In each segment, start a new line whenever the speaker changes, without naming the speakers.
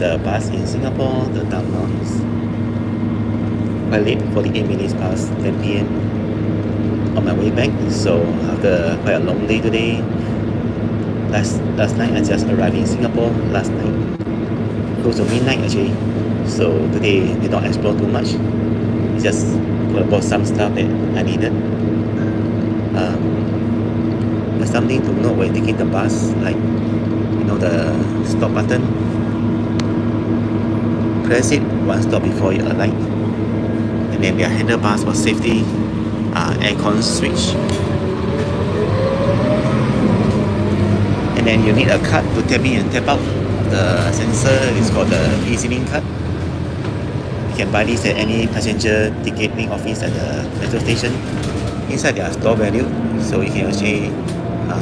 The bus in Singapore, the downtown is quite late, 48 minutes past 10 p.m. on my way back. So after quite a long day today, last night I just arrived in Singapore last night, close to midnight actually. So today did not explore too much. Just bought some stuff that I needed. There's something to note when taking the bus, like the stop button. Press it one stop before you alight, and then there are handlebars for safety, aircon switch, and then you need a card to tap in and tap out. The sensor is called the EZ-Link card. You can buy this at any passenger ticketing office at the metro station. Inside there are store value, so you can actually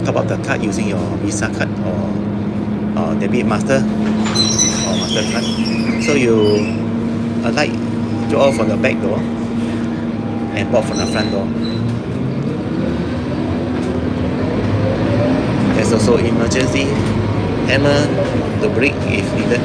top up the card using your Visa card or debit master or Mastercard. So you alight, draw from the back door and board from the front door. There's also emergency hammer to brake if needed.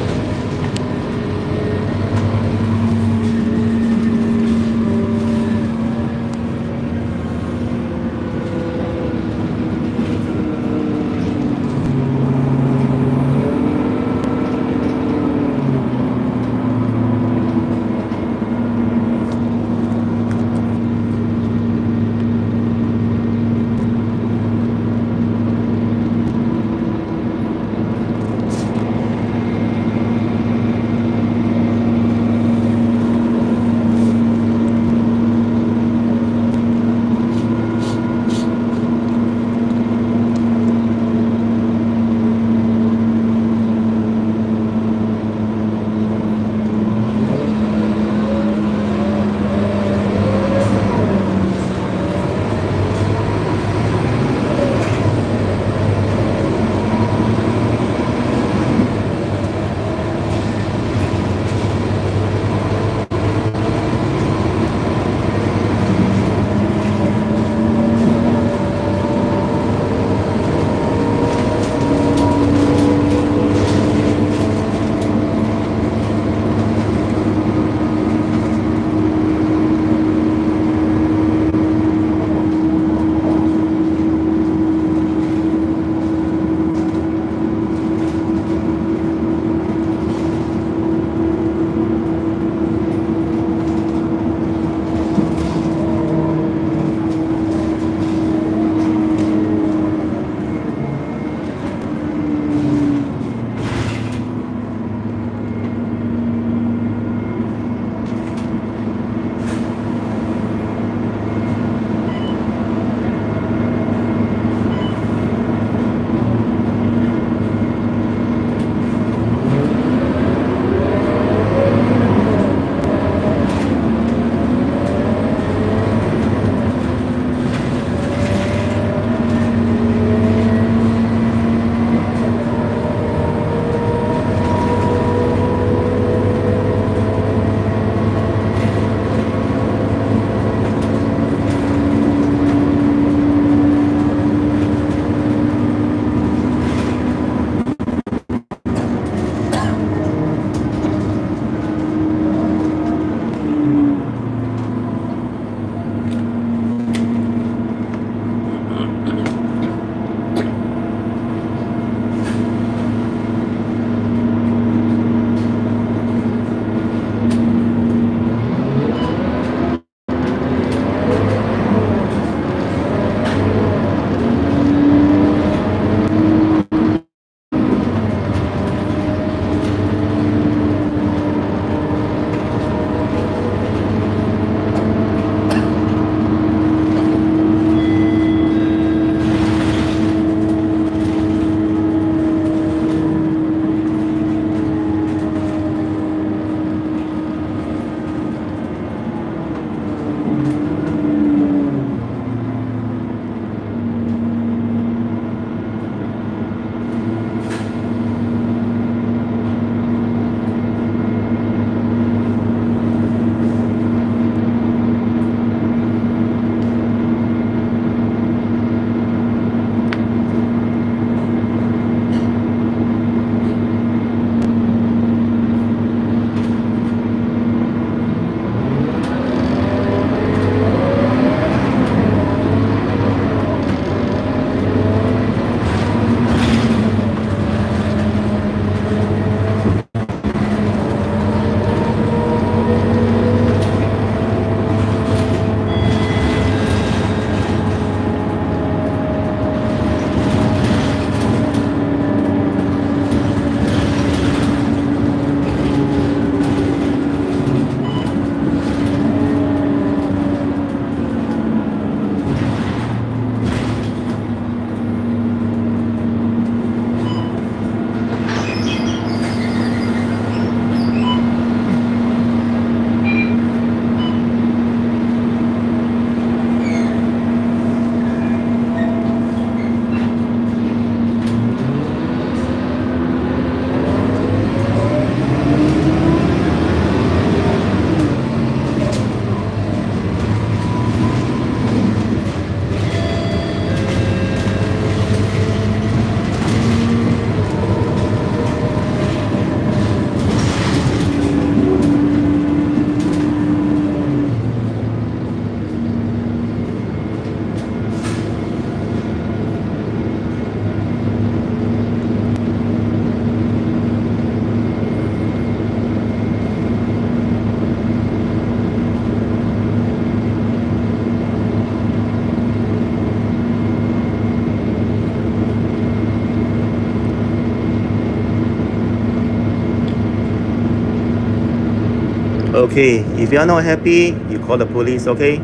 Okay, if you are not happy, you call the police, okay?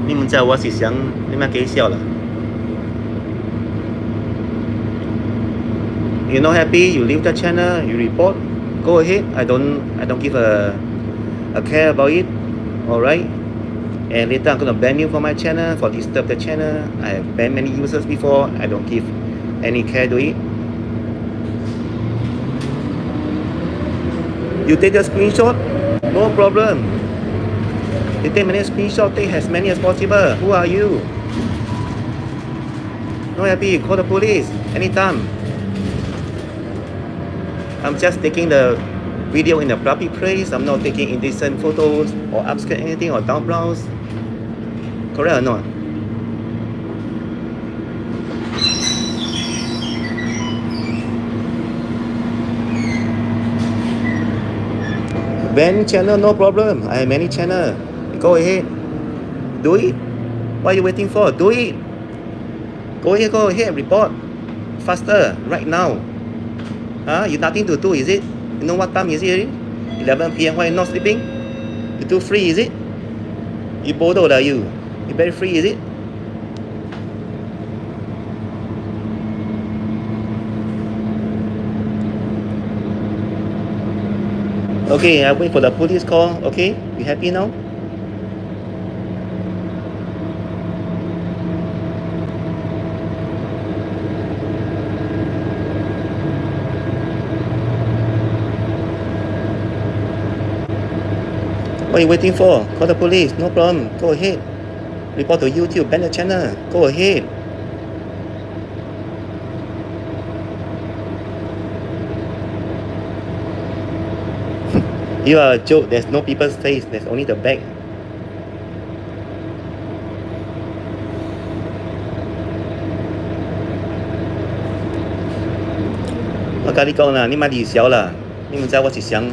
你们知道我是想你们给笑了。You're not happy, you leave the channel, you report, go ahead. I don't give a care about it. Alright? And later I'm gonna ban you from my channel for disturb the channel. I have banned many users before. I don't give any care to it. You take the screenshot, no problem. You take many screenshot, take as many as possible. Who are you? Not happy, call the police anytime. I'm just taking the video in a public place. I'm not taking indecent photos or upskirt anything or down blouse. Correct or not? Ban channel, no problem. I have many channel. Go ahead. Do it. What are you waiting for? Do it. Go ahead, report. Faster, right now. You nothing to do, is it? You know what time is it? 11 p.m. Why you not sleeping? You too free, is it? You bodoh lah you. You very free, is it? Okay, I wait for the police call. Okay, you happy now? What are you waiting for? Call the police, no problem. Go ahead. Report to YouTube, ban the channel. Go ahead. You are a joke. There's no people's face. There's only the back.我跟你讲啦，你莫理小啦，你唔知我是想。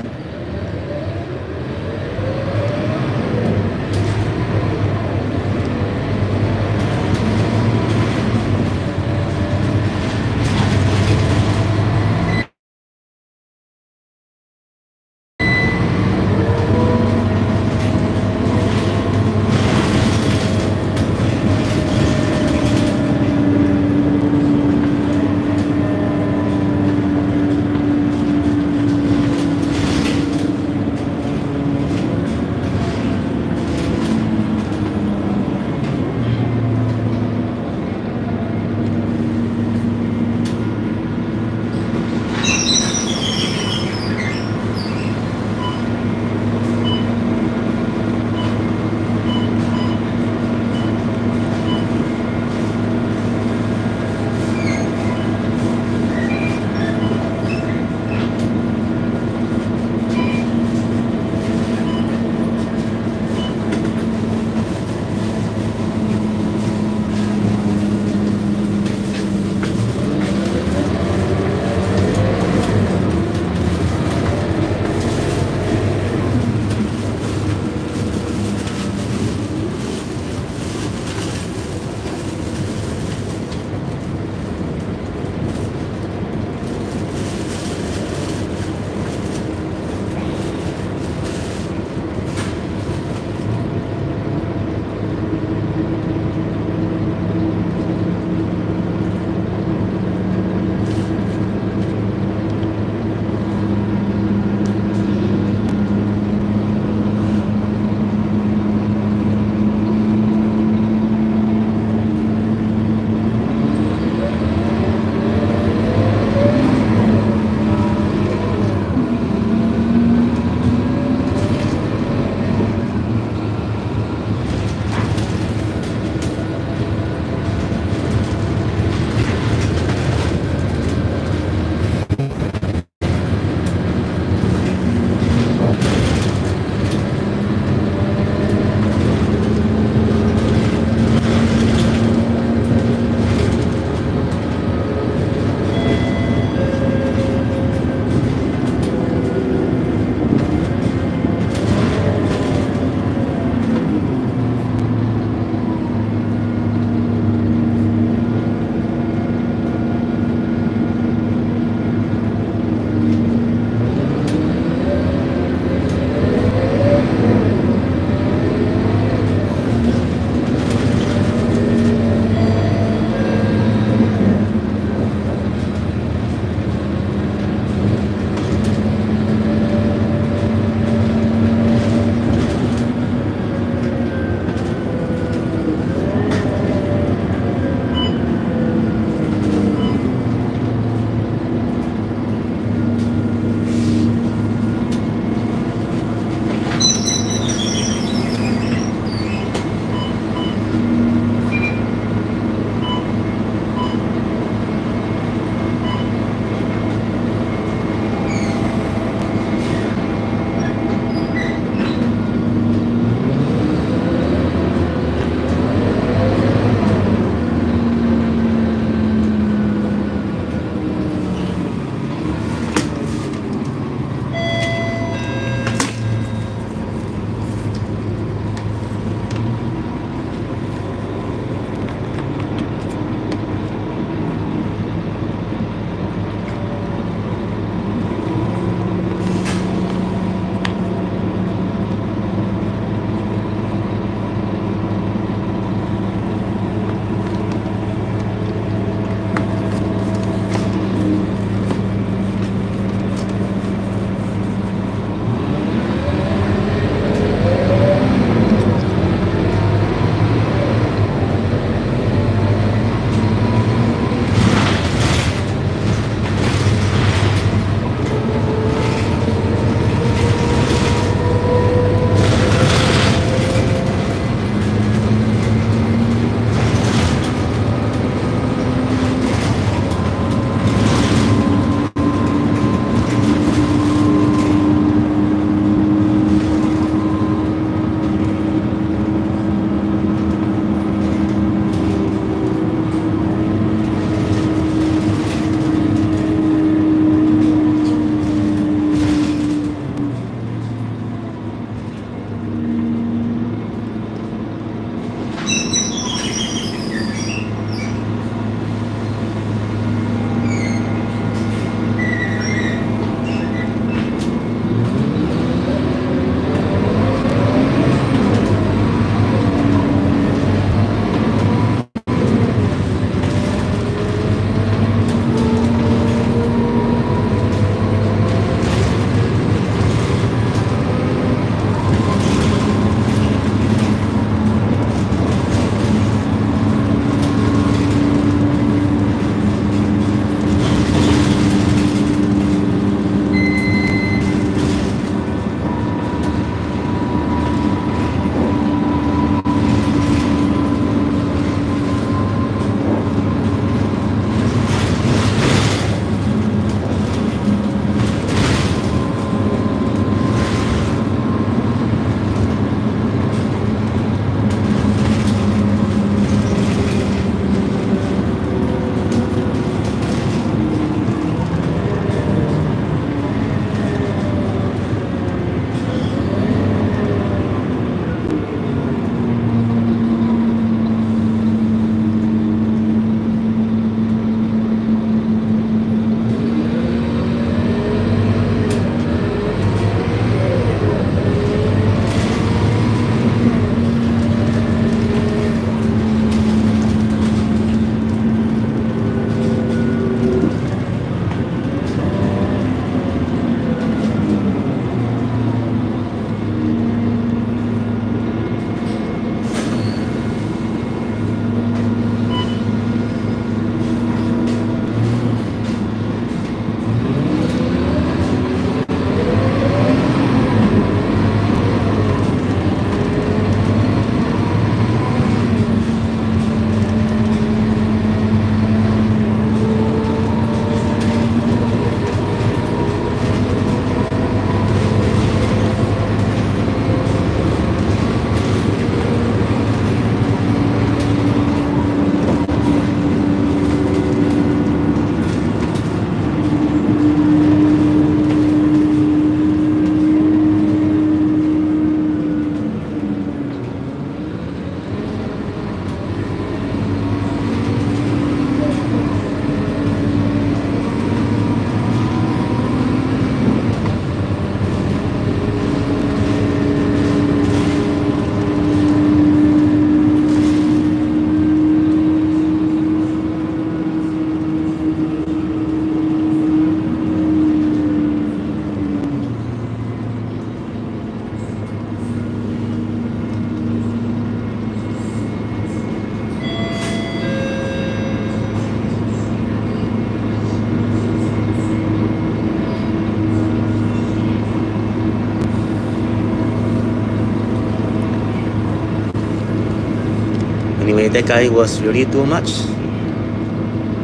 that guy was really too much.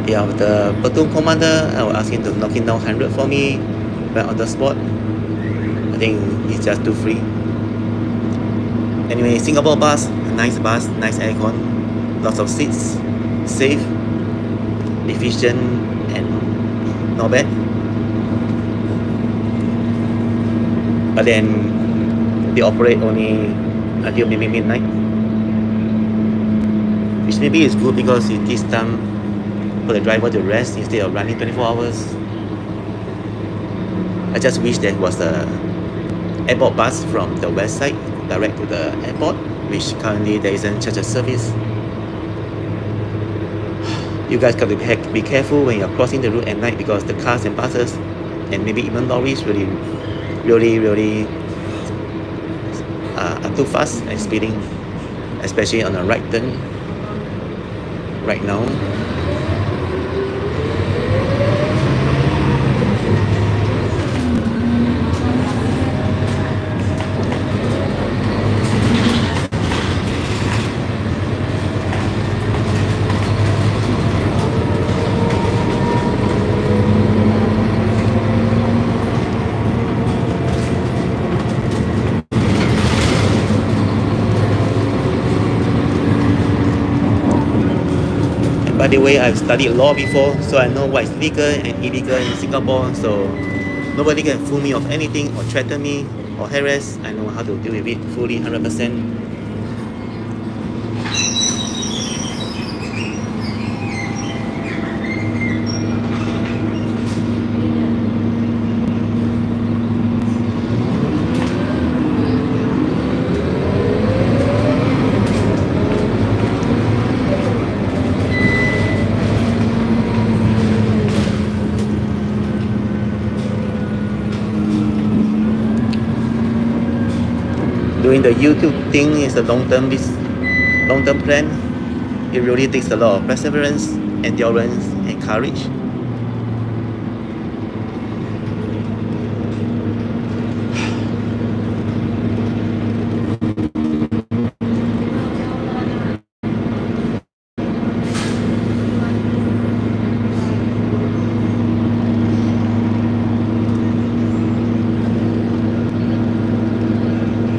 Yeah, the platoon commander, I will ask him to knock it down 100 for me right on the spot. I think he's just too free. Anyway, Singapore bus, nice, nice aircon, lots of seats, safe, efficient, and not bad. But then they operate only until maybe midnight, which maybe is good because it gives time for the driver to rest instead of running 24 hours. I just wish there was a airport bus from the west side direct to the airport, which currently there isn't such a service. You guys got to be careful when you're crossing the road at night because the cars and buses and maybe even lorries really are too fast and speeding, especially on a right turn right now. By the way, I've studied law before, so I know what is legal and illegal in Singapore, so nobody can fool me of anything or threaten me or harass. I know how to deal with it fully, 100%. Doing the YouTube thing is a long-term plan. It really takes a lot of perseverance, endurance, and courage.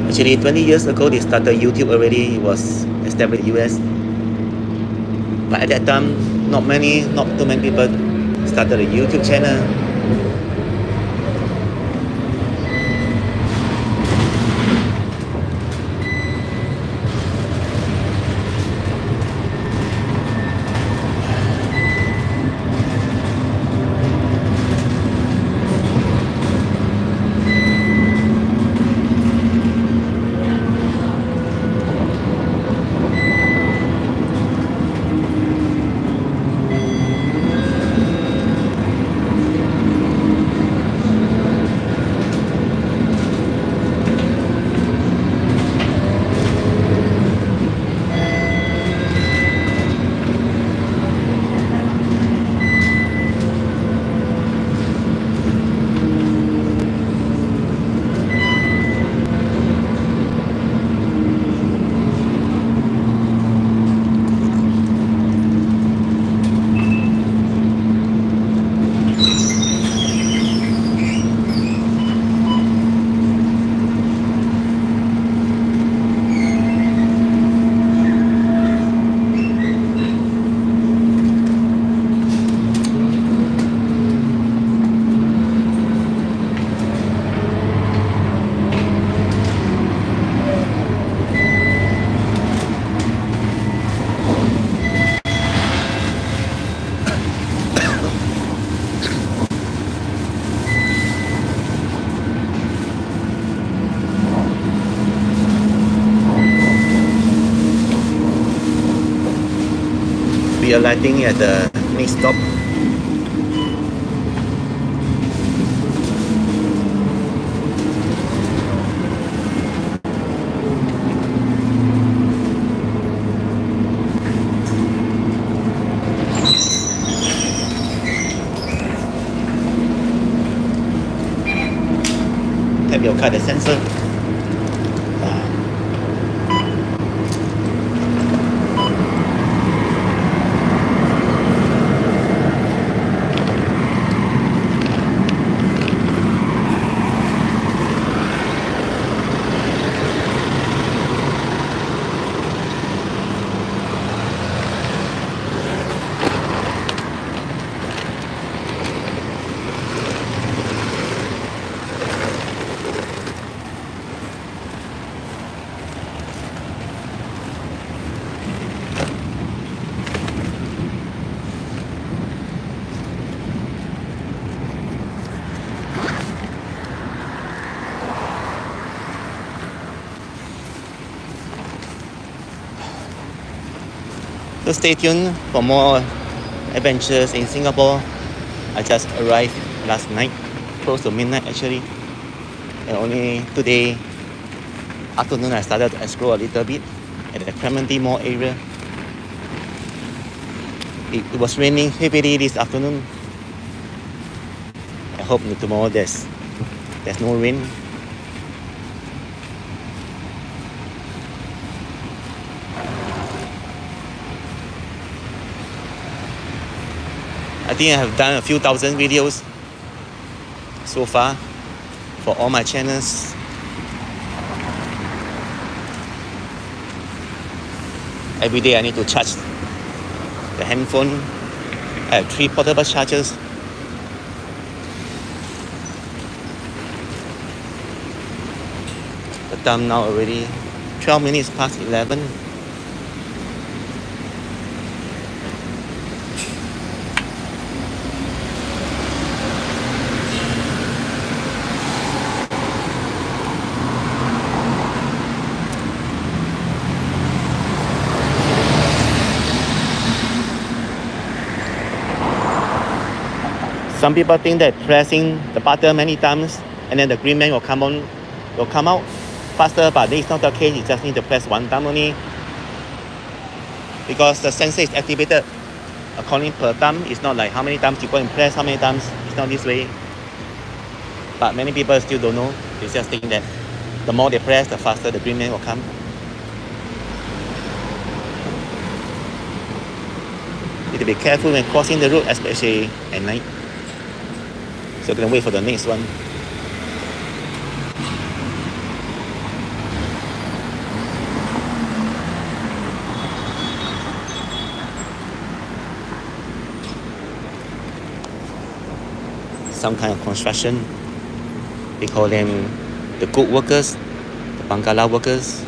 Actually, 20 years ago, they started YouTube already. It was established in the US. But at that time, not too many people started a YouTube channel. We are lighting at the next stop. Tap your card, the sensor. So stay tuned for more adventures in Singapore. I just arrived last night, close to midnight actually. And only today afternoon I started to explore a little bit at the Clementi Mall area. It was raining heavily this afternoon. I hope tomorrow there's no rain. I think I have done a few thousand videos so far for all my channels. Every day I need to charge the handphone. I have 3 portable chargers. The time now already 12 minutes past 11. Some people think that pressing the button many times and then the green man will come out faster, but this is not the case. You just need to press 1 time only, because the sensor is activated according per time. It's not like how many times you go and press how many times. It's not this way. But many people still don't know. They just think that the more they press, the faster the green man will come. Need to be careful when crossing the road, especially at night. So I'm gonna wait for the next one. Some kind of construction. They call them the good workers, the Bangala workers.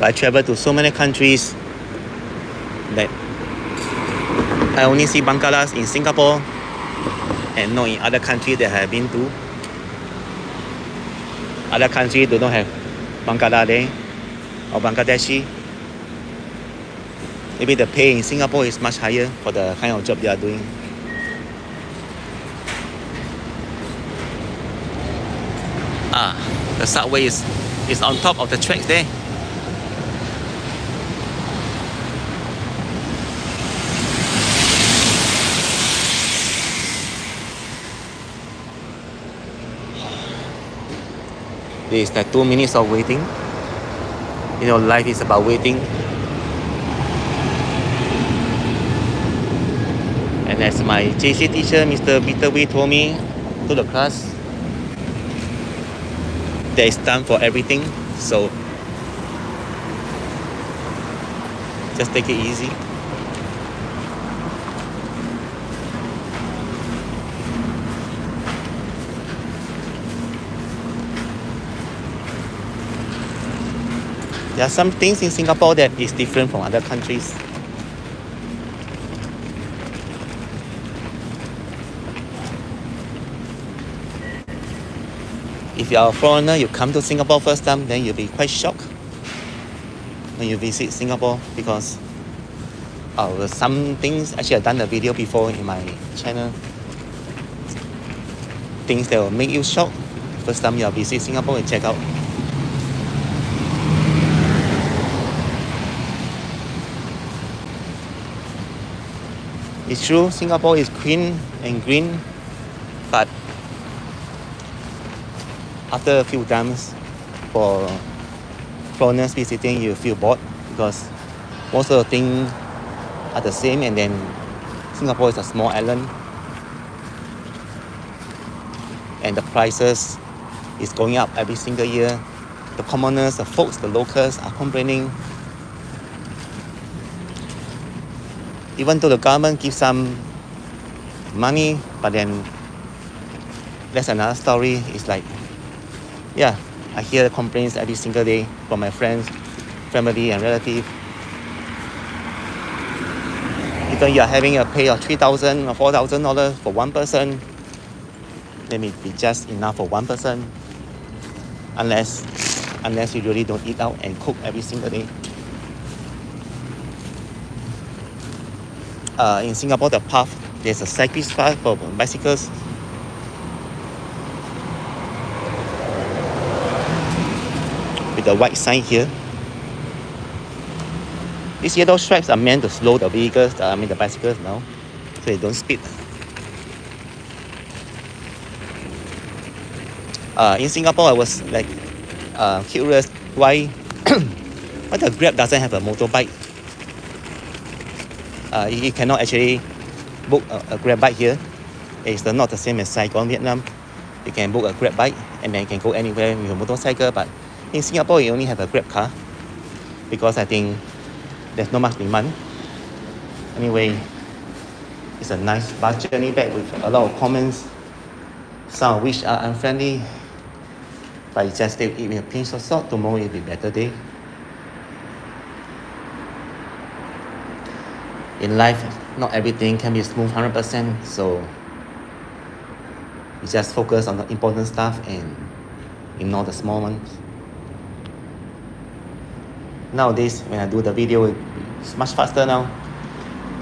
I travel to so many countries that I only see Bangalas in Singapore and not in other countries that I have been to. Other countries do not have Bangala there or Bangladeshi. Maybe the pay in Singapore is much higher for the kind of job they are doing. The subway is on top of the tracks there. This is the 2 minutes of waiting. You know, life is about waiting. And as my JC teacher, Mr. Peter Wee, told me to the class, there is time for everything. So just take it easy. There are some things in Singapore that is different from other countries. If you are a foreigner, you come to Singapore first time, then you'll be quite shocked when you visit Singapore, because some things, actually I've done a video before in my channel, things that will make you shocked first time you visit Singapore and check out. It's true, Singapore is clean and green, but after a few times for foreigners visiting, you feel bored because most of the things are the same, and then Singapore is a small island and the prices is going up every single year. The commoners, the folks, the locals are complaining. Even though the government gives some money, but then that's another story. It's like, yeah, I hear the complaints every single day from my friends, family, and relatives. Even you are having a pay of $3,000 or $4,000 for one person, let me be just enough for one person, unless you really don't eat out and cook every single day. In Singapore, the path, there's a cyclist path for bicycles. With the white sign here. These yellow stripes are meant to slow the vehicles, the bicycles now, so they don't speed. In Singapore, I was like curious why the Grab doesn't have a motorbike. You cannot actually book a Grab bike here. It's not the same as Saigon, Vietnam. You can book a Grab bike and then you can go anywhere with a motorcycle. But in Singapore, you only have a Grab car because I think there's not much demand. Anyway, it's a nice bus journey back with a lot of comments, some of which are unfriendly. But it's just take it with a pinch of salt. Tomorrow will be a better day. In life, not everything can be smooth 100%. So we just focus on the important stuff and ignore the small ones. Nowadays, when I do the video, it's much faster now.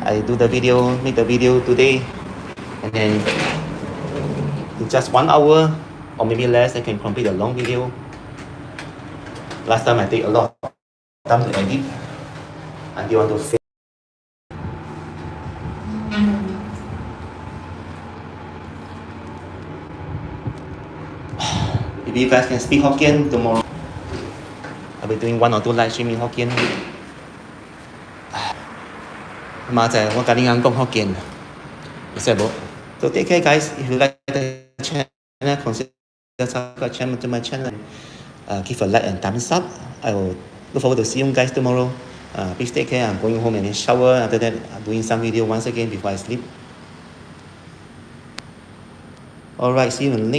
I do the video, make the video today, and then in just 1 hour or maybe less, I can complete a long video. Last time I take a lot of time to edit until I want to film. If you guys can speak Hokkien tomorrow, I'll be doing 1 or 2 live streaming Hokkien. 媽就係我隔年啱講Hokkien，你識冇？So take care, guys. If you like the channel, consider subscribe to my channel. Give a like and thumbs up. I will look forward to see you guys tomorrow. Please take care. I'm going home and then shower. After that, I'm doing some video once again before I sleep. Alright, see you in the next.